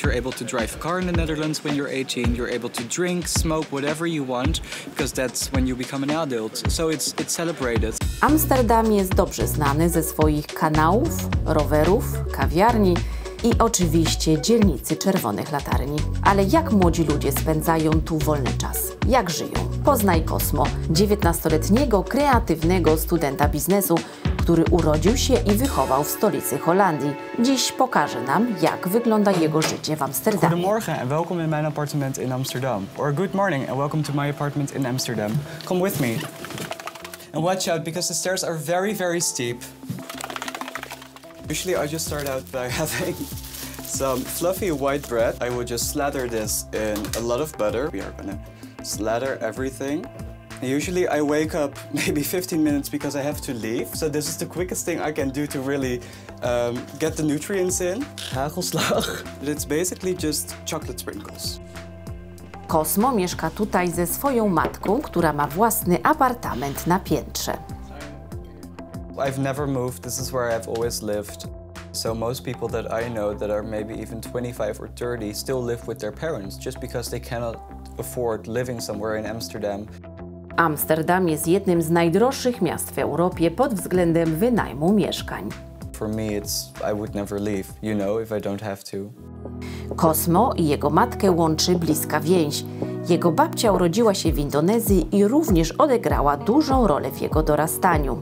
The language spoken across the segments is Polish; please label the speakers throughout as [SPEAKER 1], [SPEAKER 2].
[SPEAKER 1] You're able to drive a car in the Netherlands when you're 18. You're able to drink, smoke, whatever you want, because that's when you become an adult. So it's celebrated.
[SPEAKER 2] Amsterdam jest dobrze znany ze swoich kanałów, rowerów, kawiarni i oczywiście dzielnicy czerwonych latarni. Ale jak młodzi ludzie spędzają tu wolny czas? Jak żyją? Poznaj Cosmo, 19-letniego kreatywnego studenta biznesu, który urodził się i wychował w stolicy Holandii. Dziś pokaże nam, jak wygląda jego życie w Amsterdamie.
[SPEAKER 1] Goedemorgen en welkom in mijn appartement in Amsterdam. Or good morning and welcome to my apartment in Amsterdam. Come with me. And watch out because the stairs are very, very steep. Usually I just start out by having some fluffy white bread. I will just slather this in a lot of butter. We are gonna slather everything. Usually I wake up maybe 15 minutes because I have to leave. So this is the quickest thing I can do to really get the nutrients in. Hagelslag. It's basically just chocolate sprinkles.
[SPEAKER 2] Cosmo mieszka tutaj ze swoją matką, która ma własny apartament na piętrze.
[SPEAKER 1] I've never moved. This is where I've always lived. So most people that I know that are maybe even 25 or 30 still live with their parents just because they cannot afford living somewhere in Amsterdam.
[SPEAKER 2] Amsterdam jest jednym z najdroższych miast w Europie pod względem wynajmu mieszkań.
[SPEAKER 1] For me I would never leave, you know, if I don't have to.
[SPEAKER 2] Cosmo i jego matkę łączy bliska więź. Jego babcia urodziła się w Indonezji i również odegrała dużą rolę w jego dorastaniu.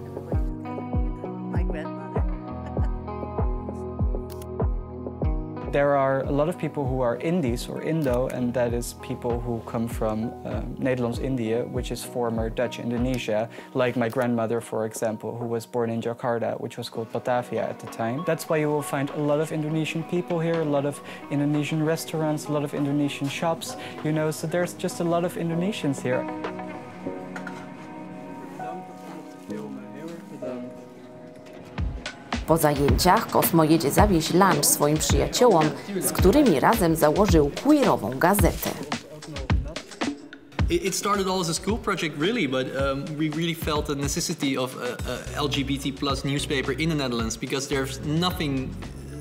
[SPEAKER 1] There are a lot of people who are Indies or Indo, and that is people who come from Netherlands, India, which is former Dutch Indonesia, like my grandmother, for example, who was born in Jakarta, which was called Batavia at the time. That's why you will find a lot of Indonesian people here, a lot of Indonesian restaurants, a lot of Indonesian shops, you know, so there's just a lot of Indonesians here.
[SPEAKER 2] Po zajęciach Cosmo jedzie zawieźć lunch swoim przyjaciołom, z którymi razem założył queerową gazetę.
[SPEAKER 3] It started all as a school project, really, but we really felt the necessity of a LGBT+ newspaper in the Netherlands because there's nothing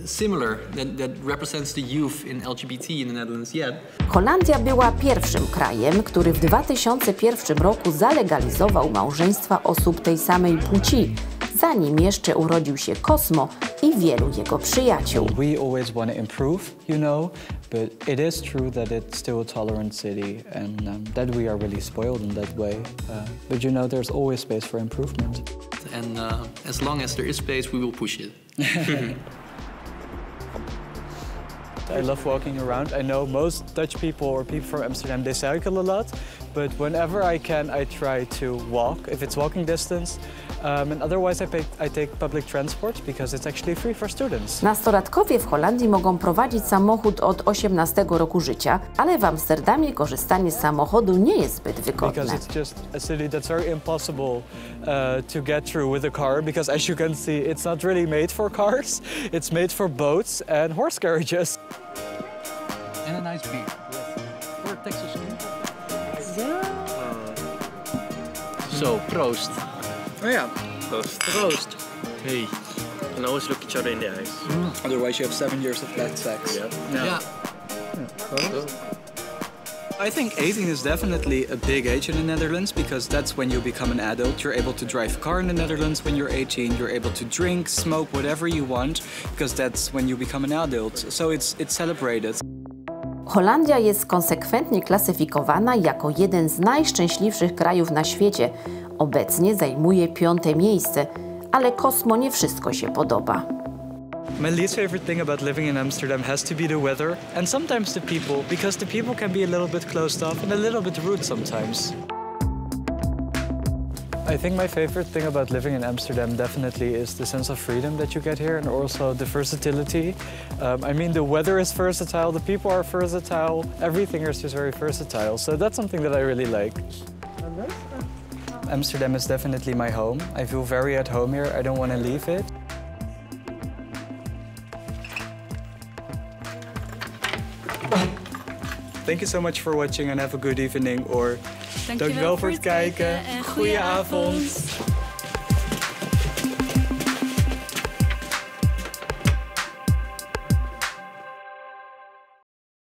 [SPEAKER 3] similar that represents the youth in LGBT in the Netherlands yet.
[SPEAKER 2] Holandia była pierwszym krajem, który w 2001 roku zalegalizował małżeństwa osób tej samej płci, zanim jeszcze urodził się Cosmo i wielu jego przyjaciół.
[SPEAKER 1] We always want to improve, you know, but it is true that it's still a tolerant city and that we are really spoiled in that way. But you know, there's always space for improvement.
[SPEAKER 3] And as long as there is space, we will push it.
[SPEAKER 1] I love walking around. I know most Dutch people or people from Amsterdam, they cycle a lot, but whenever I can, I try to walk, if it's walking distance. And otherwise I take public transport because it's actually free for students.
[SPEAKER 2] Nastolatkowie w Holandii mogą prowadzić samochód od 18 roku życia, ale w Amsterdamie korzystanie z samochodu nie jest zbyt wygodne.
[SPEAKER 1] Because it's just a city that's very impossible to get through with a car because as you can see, it's not really made for cars. It's made for boats and horse carriages.
[SPEAKER 3] And a nice beer. Or Texas. So, proost.
[SPEAKER 4] Oh yeah.
[SPEAKER 3] Proost. Hey.
[SPEAKER 4] And always look each other in the eyes.
[SPEAKER 1] Otherwise you have 7 years of bad sex.
[SPEAKER 3] Yeah.
[SPEAKER 1] I think 18 is definitely a big age in the Netherlands because that's when you become an adult. You're able to drive a car in the Netherlands when you're 18. You're able to drink, smoke, whatever you want because that's when you become an adult. So it's celebrated.
[SPEAKER 2] Holandia jest konsekwentnie klasyfikowana jako jeden z najszczęśliwszych krajów na świecie. Obecnie zajmuje 5. miejsce, ale Cosmo nie wszystko się podoba.
[SPEAKER 1] My least favorite thing about living in Amsterdam has to be the weather and sometimes the people, because the people can be a little bit closed off and a little bit rude sometimes. I think my favorite thing about living in Amsterdam definitely is the sense of freedom that you get here and also the versatility. I mean, the weather is versatile, the people are versatile, everything is just very versatile. So that's something that I really like. Amsterdam is definitely my home. I feel very at home here. I don't want to leave it. Thank you so much for watching and have a good evening. Or dankjewel voor het kijken. Goeie avond.